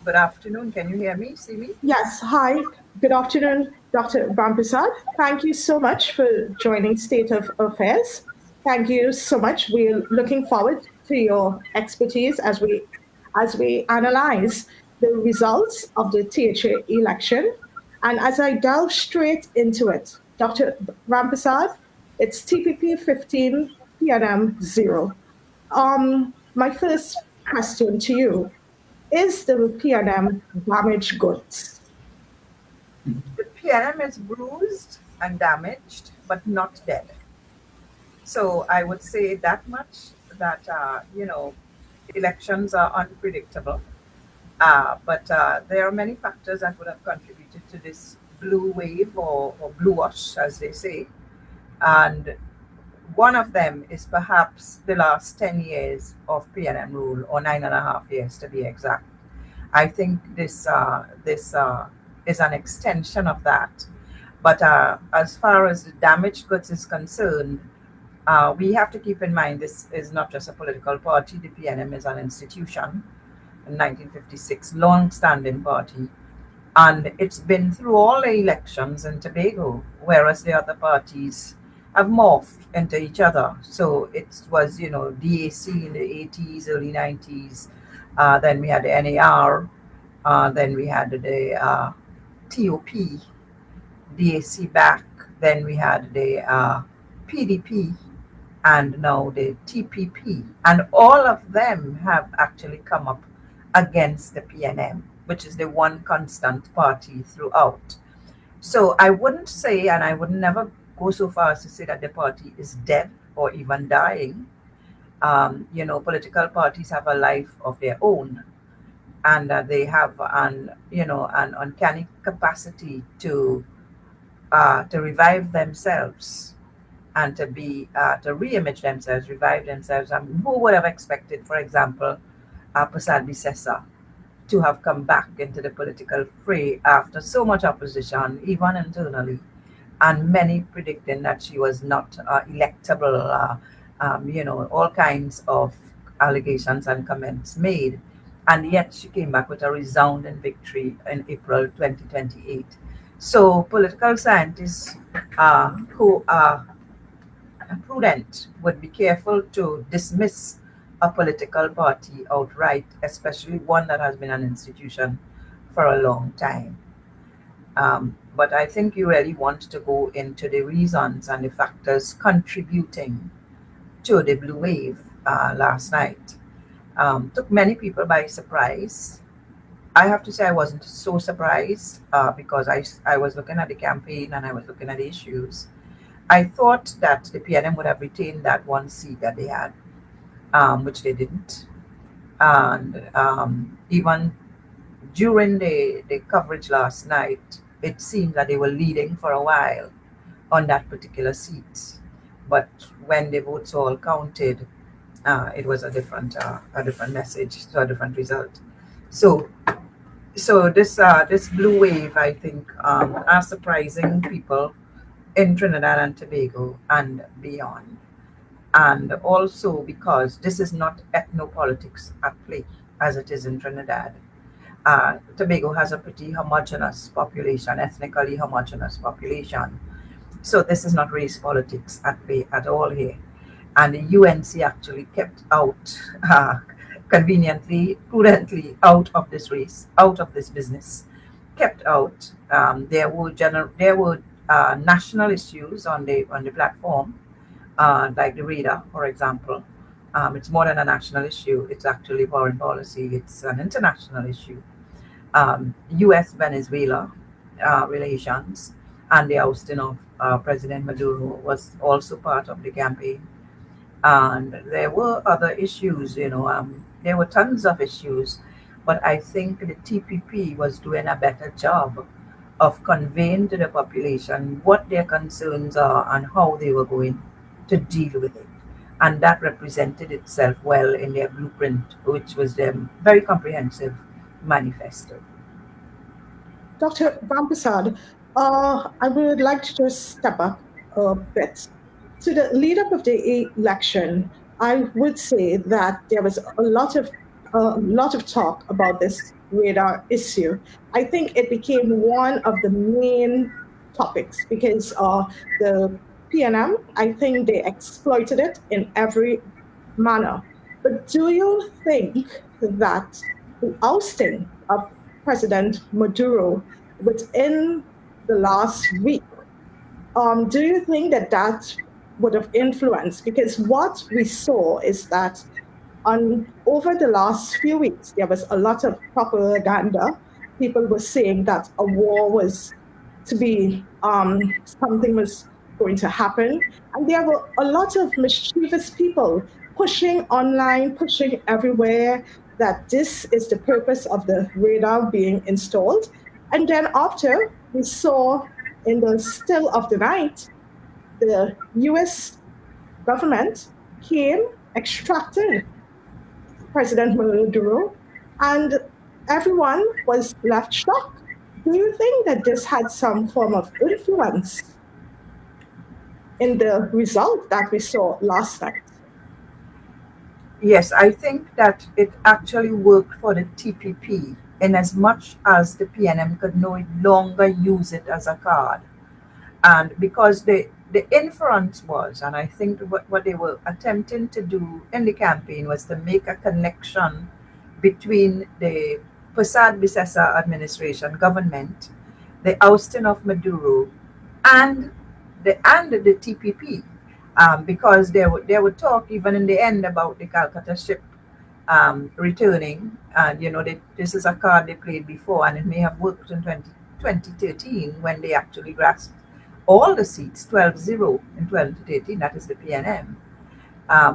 Good afternoon. Can you hear me? See me? Yes, hi. Good afternoon, Dr. Rampersad. Thank you so much for joining State of Affairs. Thank you so much. We're looking forward to your expertise as we analyze the results of the THA election. And as I delve straight into it, Dr. Rampersad, it's TPP 15 PNM 0. My first question to you, is the PNM damaged goods? The PNM is bruised and damaged, but not dead. So I would say that much that, elections are unpredictable. But there are many factors that would have contributed to this blue wave or blue wash, as they say. And one of them is perhaps the last 10 years of PNM rule, or 9.5 years to be exact. I think this is an extension of that. But as far as the damaged goods is concerned, we have to keep in mind this is not just a political party. The PNM is an institution, a 1956 long-standing party, and it's been through all the elections in Tobago, whereas the other parties have morphed into each other. So it was, DAC in the 80s, early 90s, then we had the NAR, then we had the TOP, DAC back, then we had the PDP, and now the TPP. And all of them have actually come up against the PNM, which is the one constant party throughout. So I wouldn't say, and I would never go so far as to say that the party is dead or even dying. Political parties have a life of their own, and they have an uncanny capacity to revive themselves and to re-image themselves, revive themselves. Who would have expected, for example, Prasad Bisesa to have come back into the political fray after so much opposition, even internally, and many predicting that she was not electable, all kinds of allegations and comments made. And yet she came back with a resounding victory in April 2028. So political scientists who are prudent would be careful to dismiss a political party outright, especially one that has been an institution for a long time. But I think you really want to go into the reasons and the factors contributing to the blue wave last night. Took many people by surprise. I have to say I wasn't so surprised because I was looking at the campaign and I was looking at the issues. I thought that the PNM would have retained that one seat that they had, which they didn't. And even during the coverage last night, it seemed that they were leading for a while on that particular seat. But when the votes all counted, it was a different message, so a different result. So this blue wave, I think, are surprising people in Trinidad and Tobago and beyond. And also because this is not ethnopolitics at play as it is in Trinidad. Tobago has a pretty homogeneous population, ethnically homogeneous population. So this is not race politics at play at all here. And the UNC actually kept out, conveniently, prudently, out of this race, out of this business, kept out. There were national issues on the platform, like the radar, for example. It's more than a national issue. It's actually foreign policy. It's an international issue. U.S. Venezuela relations and the ousting of President Maduro was also part of the campaign. And there were other issues, there were tons of issues, but I think the TPP was doing a better job of conveying to the population what their concerns are and how they were going to deal with it. And that represented itself well in their blueprint, which was their very comprehensive manifesto. Dr. Rampersad, I would like to just step up a bit. To the lead up of the election, I would say that there was a lot of a lot of talk about this radar issue. I think it became one of the main topics because the PNM, I think they exploited it in every manner. But do you think that the ousting of President Maduro within the last week, do you think that that would have influenced? Because what we saw is that on over the last few weeks, there was a lot of propaganda. People were saying that a war was to be, something was going to happen. And there were a lot of mischievous people pushing online, pushing everywhere that this is the purpose of the radar being installed. And then after we saw in the still of the night, the US government came, extracted President Maduro, and everyone was left shocked. Do you think that this had some form of influence in the result that we saw last night? Yes, I think that it actually worked for the TPP in as much as the PNM could no longer use it as a card. And because the inference was, and I think what they were attempting to do in the campaign was to make a connection between the Prasad Bisesa administration government, the ousting of Maduro, and the TPP, because there were talk even in the end about the Calcutta ship returning, and this is a card they played before, and it may have worked in 2013 when they actually grasped all the seats, 12-0 in 2013, that is the PNM.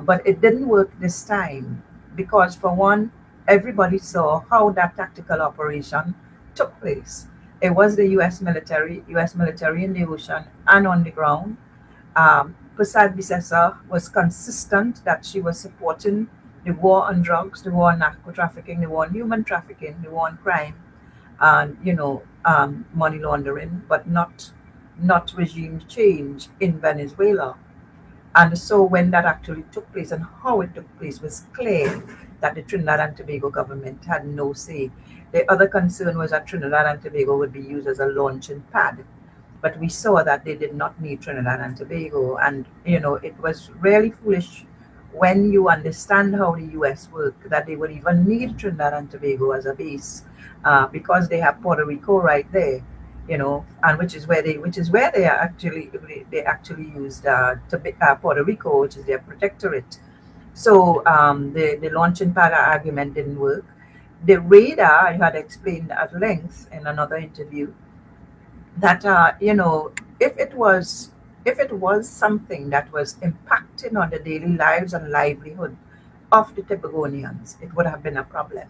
But it didn't work this time because, for one, everybody saw how that tactical operation took place. It was the US military in the ocean and on the ground. Prasad Bisesa was consistent that she was supporting the war on drugs, the war on narco trafficking, the war on human trafficking, the war on crime, and money laundering, but not regime change in Venezuela. And so when that actually took place and how it took place was clear that the Trinidad and Tobago government had no say. The other concern was that Trinidad and Tobago would be used as a launching pad. But we saw that they did not need Trinidad and Tobago. And, it was really foolish when you understand how the US work that they would even need Trinidad and Tobago as a base, because they have Puerto Rico right there, and which is where they actually used Puerto Rico, which is their protectorate. So the launching pad argument didn't work. The radar, I had explained at length in another interview that if it was something that was impacting on the daily lives and livelihood of the Tibetanians, it would have been a problem.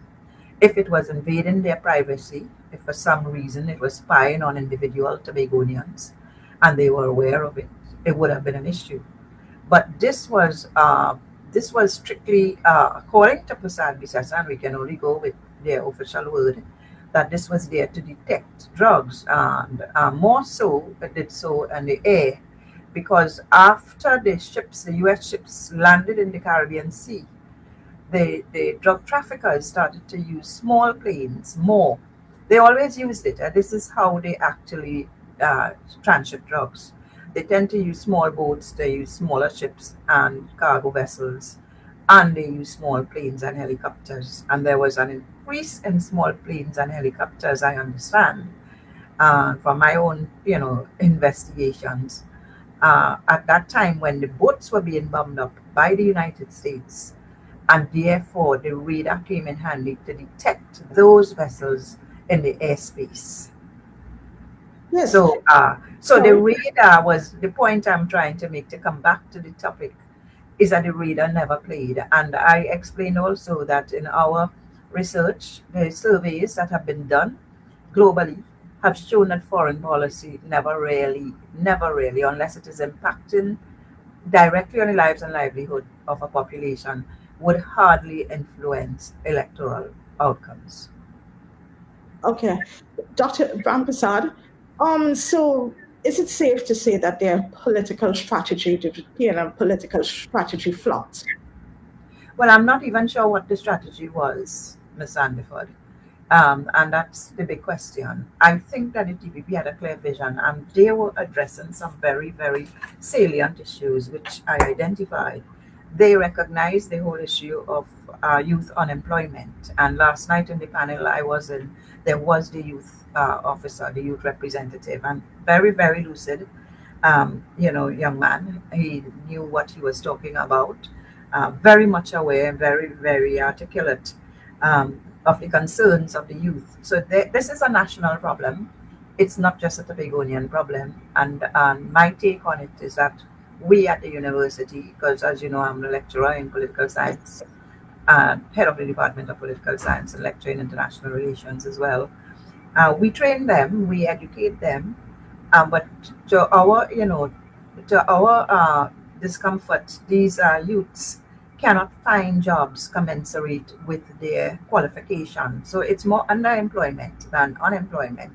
If it was invading their privacy, if for some reason it was spying on individual Tobagonians and they were aware of it, it would have been an issue. But this was strictly according to Prasad Bisasa, and we can only go with their official word, that this was there to detect drugs, and more so it did so in the air, because after the U.S. ships landed in the Caribbean Sea, the drug traffickers started to use small planes more. They always used it, and this is how they actually transship drugs. They tend to use small boats, they use smaller ships and cargo vessels, and they use small planes and helicopters. And there was an increase in small planes and helicopters, I understand, from my own, investigations. At that time, when the boats were being bombed up by the United States, and therefore the radar came in handy to detect those vessels in the airspace. Yes. So the So, radar was the point I'm trying to make, to come back to the topic, is that the radar never played. And I explained also that in our research, the surveys that have been done globally have shown that foreign policy never really, unless it is impacting directly on the lives and livelihood of a population, would hardly influence electoral outcomes. okay, Dr. Rampersad, so is it safe to say that their political strategy, the PNM political strategy flopped? Well, I'm not even sure what the strategy was, Ms. Sandiford. And that's the big question. I think that the TPP had a clear vision and they were addressing some very, very salient issues which I identified. They recognized the whole issue of youth unemployment. And last night in the panel I was in, there was the youth officer, the youth representative, and very, very lucid, young man. He knew what he was talking about, very much aware, very, very articulate of the concerns of the youth. So this is a national problem. It's not just a Tobagonian problem. And my take on it is that we at the university, because as you know, I'm a lecturer in political science, head of the Department of Political Science and lecturer in international relations as well. We train them, we educate them, but to our, to our discomfort, these youths cannot find jobs commensurate with their qualification. So it's more underemployment than unemployment.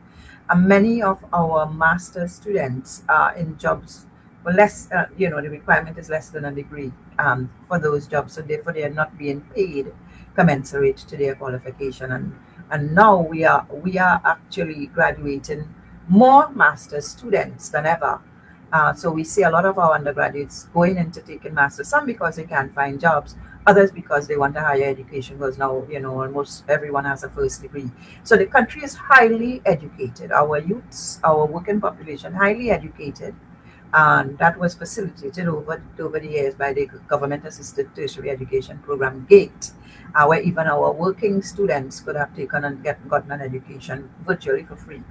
And many of our master students are in jobs less, the requirement is less than a degree for those jobs. So therefore, they are not being paid commensurate to their qualification. And now we are actually graduating more master's students than ever. So we see a lot of our undergraduates going into taking masters, some because they can't find jobs, others because they want a higher education because now, almost everyone has a first degree. So the country is highly educated. Our youths, our working population, highly educated. And that was facilitated over the years by the government assisted tertiary education program GATE, where even our working students could have taken and gotten an education virtually for free,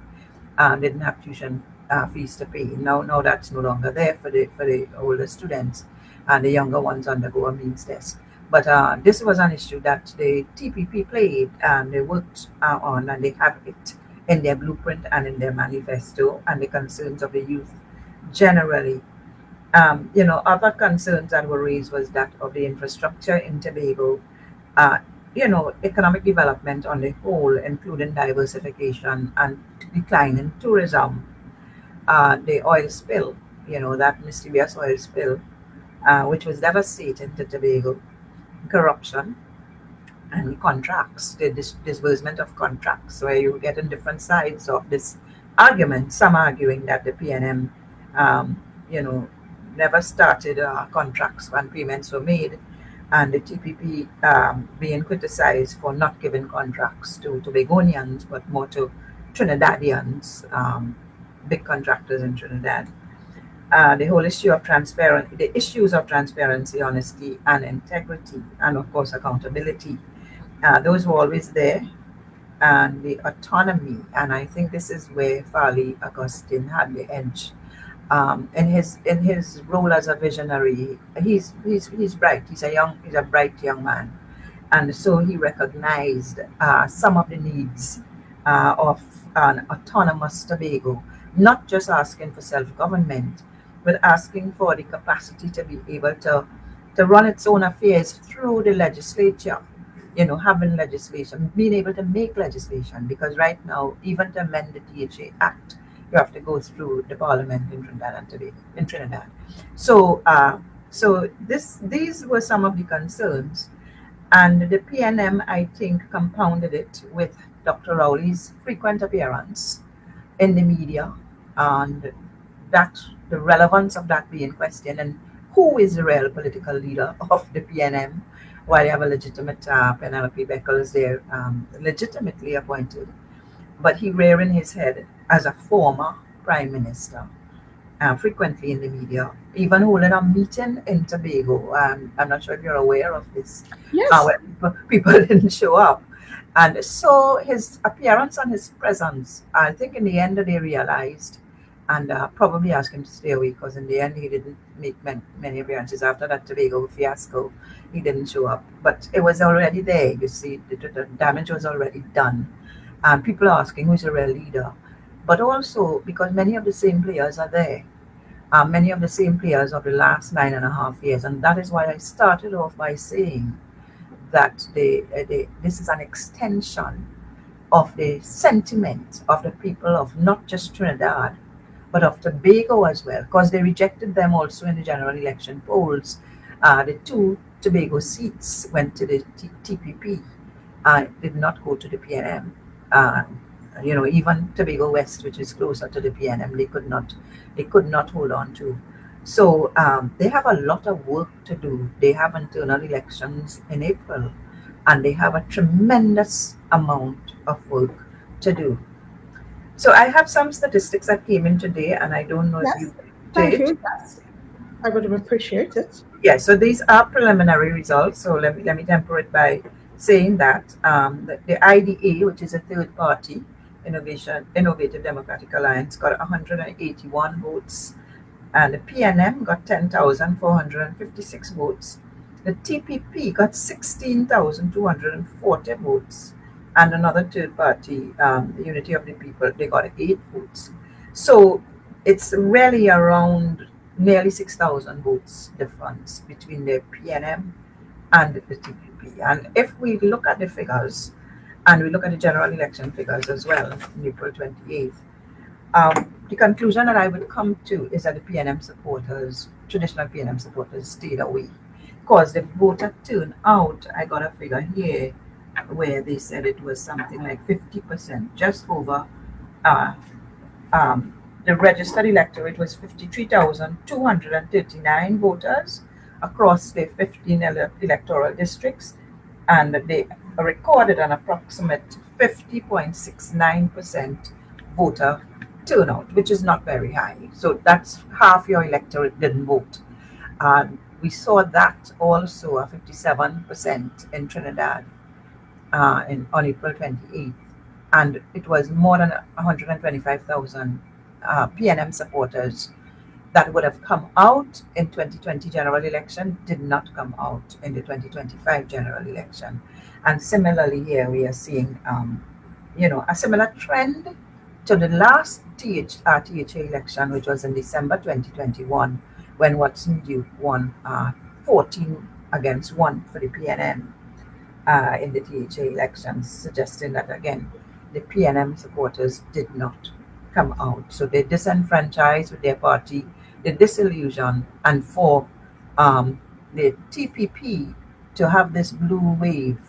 didn't have tuition fees to pay. Now that's no longer there for the older students, and the younger ones undergo a means test. But this was an issue that the TPP played and they worked on, and they have it in their blueprint and in their manifesto, and the concerns of the youth generally. Other concerns that were raised was that of the infrastructure in Tobago, uh, economic development on the whole, including diversification and decline in tourism, the oil spill, that mysterious oil spill, which was devastating to Tobago, corruption, and contracts, the disbursement of contracts, where you get in different sides of this argument. Some arguing that the PNM, um, you know, never started contracts when payments were made, and the TPP being criticized for not giving contracts to Tobagonians, but more to Trinidadians, big contractors in Trinidad. The whole issue of the issues of transparency, honesty, and integrity, and of course accountability, those were always there, and the autonomy. And I think this is where Farley Augustine had the edge. In his role as a visionary, he's bright. He's a bright young man, and so he recognized some of the needs of an autonomous Tobago, not just asking for self-government, but asking for the capacity to be able to run its own affairs through the legislature, having legislation, being able to make legislation, because right now, even to amend the THA Act, you have to go through the parliament in Trinidad and Tobago, in Trinidad. So these were some of the concerns, and the PNM, I think, compounded it with Dr. Rowley's frequent appearance in the media, and that the relevance of that being questioned, and who is the real political leader of the PNM, while you have a legitimate Penelope Beckles there, legitimately appointed, but he rearing his head as a former prime minister, frequently in the media, even holding a meeting in Tobago. I'm not sure if you're aware of this, Yes. where people didn't show up. And so his appearance and his presence, I think in the end they realized, and probably asked him to stay away, because in the end he didn't make many appearances after that Tobago fiasco. He didn't show up, but it was already there. You see, the damage was already done, and people are asking who's the real leader. But also because many of the same players are there, many of the same players of the last 9.5 years, and that is why I started off by saying that this is an extension of the sentiment of the people of not just Trinidad, but of Tobago as well, because they rejected them also in the general election polls. The Tobago seats went to the TPP, did not go to the PNM. Even Tobago West, which is closer to the PNM, they could not hold on to. So they have a lot of work to do. They have internal elections in April, and they have a tremendous amount of work to do. So I have some statistics that came in today, and I don't know if you Yes, thank did. you. Yes, I would appreciate it. Yeah, so these are preliminary results. So let me temper it by saying that the IDA, which is a third party Innovative Democratic Alliance, got 181 votes, and the PNM got 10,456 votes. The TPP got 16,240 votes, and another third party, the Unity of the People, they got 8 votes. So it's really around nearly 6,000 votes difference between the PNM and the TPP. And if we look at the figures, and we look at the general election figures as well, on April 28th, the conclusion that I would come to is that the PNM supporters, traditional PNM supporters, stayed away. Because the voter turnout, I got a figure here where they said it was something like 50%, just over uh, the registered electorate was 53,239 voters across the 15 electoral districts, and they recorded an approximate 50.69% voter turnout, which is not very high. So that's half your electorate didn't vote. And we saw that also a 57% in Trinidad on April 28th. And it was more than 125,000 PNM supporters that would have come out in 2020 general election did not come out in the 2025 general election. And similarly here we are seeing, a similar trend to the last THA election, which was in December 2021, when Watson Duke won 14 against 1 for the PNM in the THA elections, suggesting that again the PNM supporters did not come out. So they disenfranchised with their party, they disillusioned, and for the TPP to have this blue wave,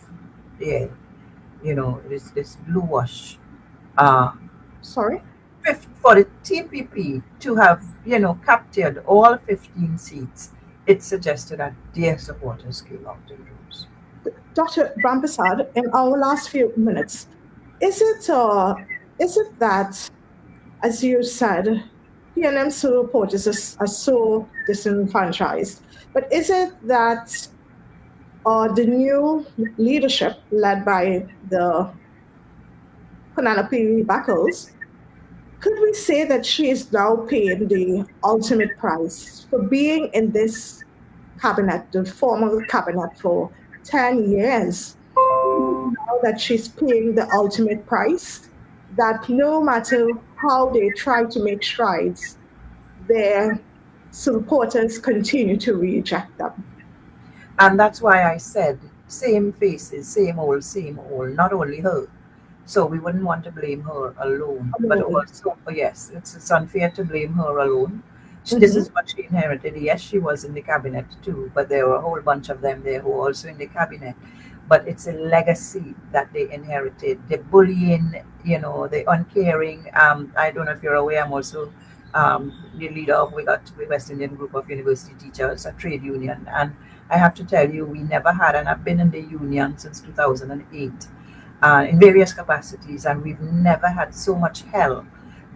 yeah, this blue wash, uh, Sorry. for the TPP to have captured all 15 seats, it suggested that their supporters came out in droves. Dr. Rampersad, in our last few minutes, is it uh, is it that, as you said, PNM supporters are so disenfranchised, but is it that the new leadership led by the Penelope Buckles, could we say that she is now paying the ultimate price for being in this cabinet, the former cabinet, for 10 years? Now that she's paying the ultimate price, that no matter how they try to make strides, their supporters continue to reject them. And that's why I said same faces, same old, not only her. So we wouldn't want to blame her alone. But Alone. also, yes, it's unfair to blame her alone. This Mhm. is what she inherited. Yes, she was in the cabinet too, but there were a whole bunch of them there who were also in the cabinet. But it's a legacy that they inherited. The bullying, the uncaring. I don't know if you're aware, I'm also the leader of we got the West Indian Group of University Teachers, a trade union. And I have to tell you, we never had, and I've been in the union since 2008 in various capacities, and we've never had so much hell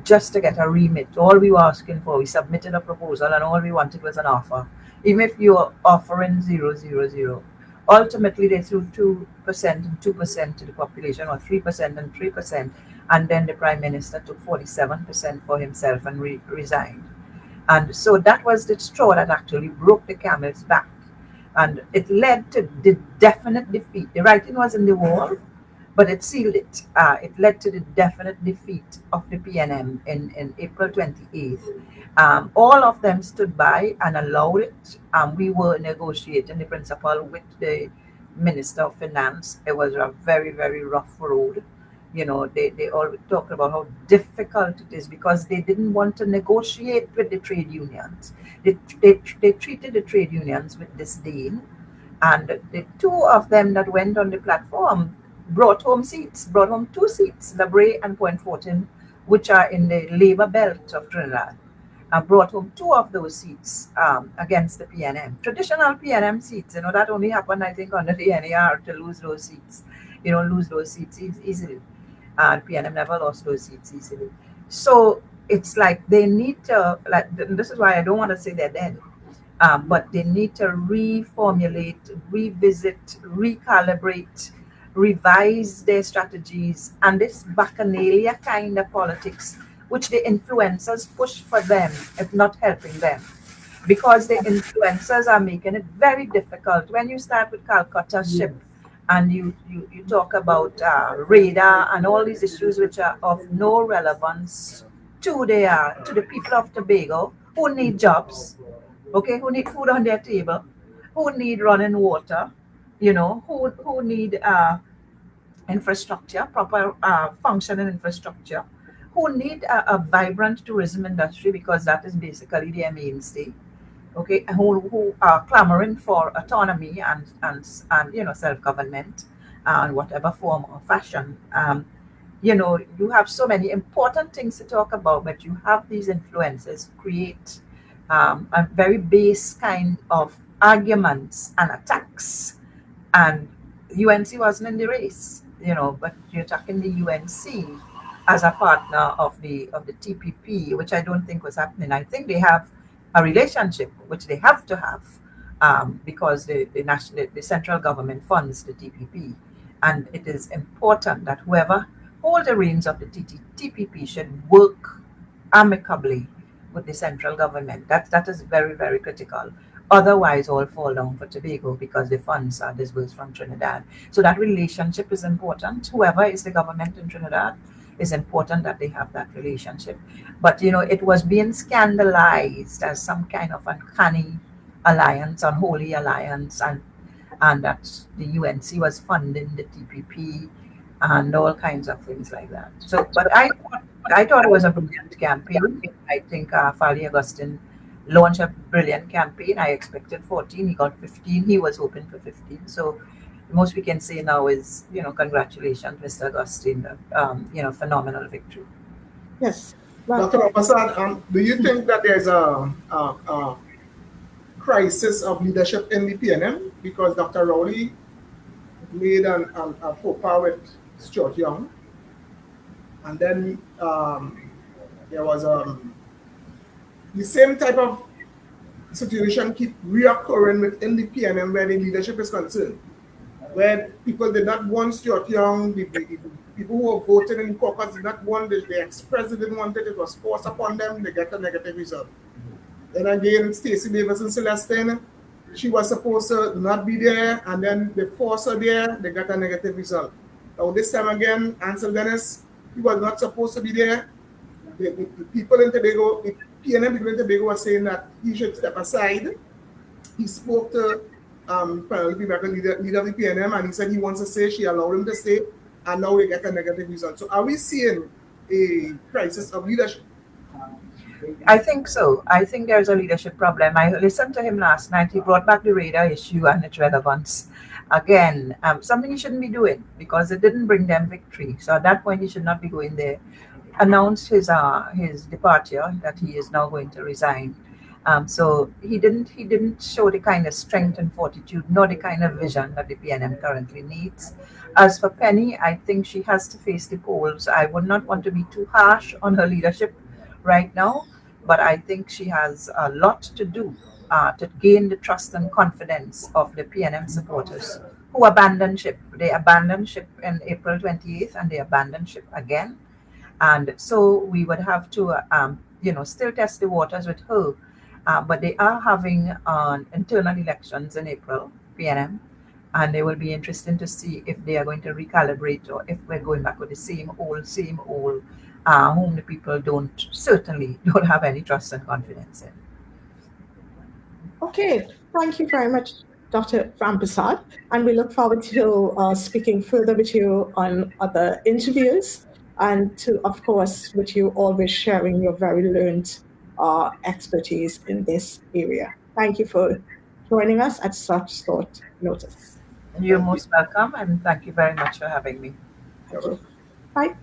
just to get a remit. All we were asking for, we submitted a proposal, and all we wanted was an offer. Even if you were offering 000, ultimately they threw 2% and 2% to the population, or 3% and 3%, and then the prime minister took 47% for himself and resigned. And so that was the straw that actually broke the camel's back. And it led to the definite defeat. The writing was in the wall, but it sealed it. It led to the definite defeat of the PNM in April 28th. All of them stood by and allowed it. We were negotiating the principal with the Minister of Finance. It was a very, very rough road. They all talked about how difficult it is because they didn't want to negotiate with the trade unions. They treated the trade unions with disdain. And the two of them that went on the platform brought home seats, brought home two seats, Labray and Point Fortin, which are in the Labour belt of Trinidad. Brought home two of those seats against the PNM. Traditional PNM seats, that only happened, I think, under the NAR to lose those seats. You don't lose those seats easily. And PNM never lost those seats easily. So it's like they need to, like, this is why I don't want to say they're dead, but they need to reformulate, revisit, recalibrate, revise their strategies, and this bacchanalia kind of politics, which the influencers push for them, if not helping them, because the influencers are making it very difficult. When you start with Calcutta ship and you talk about radar and all these issues which are of no relevance to the people of Tobago who need jobs, okay, who need food on their table, who need running water, who need infrastructure, proper functioning infrastructure, who need a vibrant tourism industry because that is basically their mainstay, okay, and who are clamoring for autonomy and self-government and whatever form or fashion. You have so many important things to talk about, but you have these influences create a very base kind of arguments and attacks. And UNC wasn't in the race, but you're talking the UNC as a partner of the TPP, which I don't think was happening. I think they have a relationship, which they have to have, because the central government funds the TPP, and it is important that whoever holds the reins of the TPP should work amicably with the central government. That is very, very critical. Otherwise, all fall down for Tobago because the funds are disbursed from Trinidad. So that relationship is important. Whoever is the government in Trinidad, is important that they have that relationship. But it was being scandalized as some kind of uncanny alliance, unholy alliance, and that the UNC was funding the TPP and all kinds of things like that. So, but I thought it was a brilliant campaign. I think Fali Augustine launched a brilliant campaign. I expected 14, he got 15. He was hoping for 15. So, the most we can say now is, congratulations, Mr. Augustine. Phenomenal victory. Yes. Well, Dr. Rampersad, do you think that there's a crisis of leadership in the PNM because Dr. Rowley made a faux pas with Stuart Young, and then there was the same type of situation keep reoccurring within the PNM where the leadership is concerned, where people did not want Stuart Young, the people who were voting in caucus did not want it, the ex-president didn't want it was forced upon them, they get a negative result. Then again, Stacey Davis and Celestine, she was supposed to not be there, and then they forced her there, they got a negative result. Now this time again, Ansel Dennis, he was not supposed to be there. The people in Tobago, the PNM people in Tobago were saying that he should step aside. He spoke to Penelope Becker, leader of the PNM, and he said he wants to stay, she allowed him to stay, and now they get a negative result. So are we seeing a crisis of leadership? I think so. I think there's a leadership problem. I listened to him last night. He brought back the radar issue and its relevance. Again, something he shouldn't be doing because it didn't bring them victory. So at that point, he should not be going there. Announced his departure, that he is now going to resign. So he didn't show the kind of strength and fortitude nor the kind of vision that the PNM currently needs. As for Penny, I think she has to face the polls. I would not want to be too harsh on her leadership right now, but I think she has a lot to do to gain the trust and confidence of the PNM supporters who abandoned ship. They abandoned ship in April 28th and they abandoned ship again. And so we would have to, still test the waters with her. But they are having internal elections in April, PNM, and it will be interesting to see if they are going to recalibrate or if we're going back with the same old, whom the people certainly don't have any trust and confidence in. okay. Thank you very much, Dr. Rampersad. And we look forward to speaking further with you on other interviews and to, of course, with you always sharing your very learned expertise in this area. Thank you for joining us at such short notice. You're Thank you. most welcome, and thank you very much for having me. Thank you. Bye.